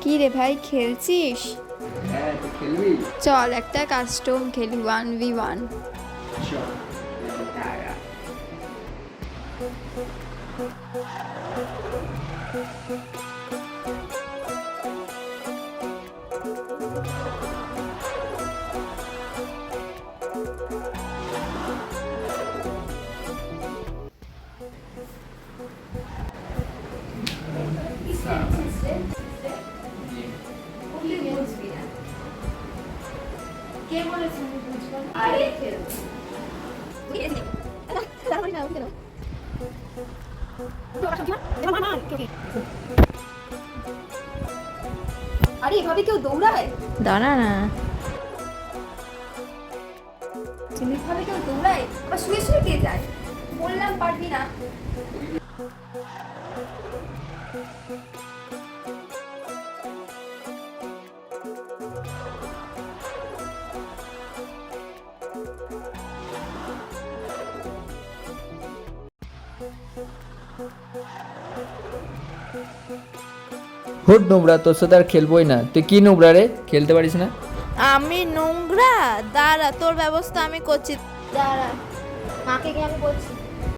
কি রে ভাই, খেলছিস? হ্যাঁ, তুই খেলবি? চল একটা কাস্টম খেলি, 1v1। চল। আরে এভাবে কেউ দৌড়ায়? দাঁড়া না। এভাবে কেউ দৌড়ায়? আবার শুয়ে শুয়ে কে যায়? বললাম পারবি না। হুট নোংরা, তোর সাথে আর খেলবোই না। তুই কি নোংরা রে, খেলতে পারিস না? আমি নোংরা? দাঁড়া, তোর ব্যবস্থা আমি করছি। দাঁড়া, মাকে গিয়ে আমি বলছি।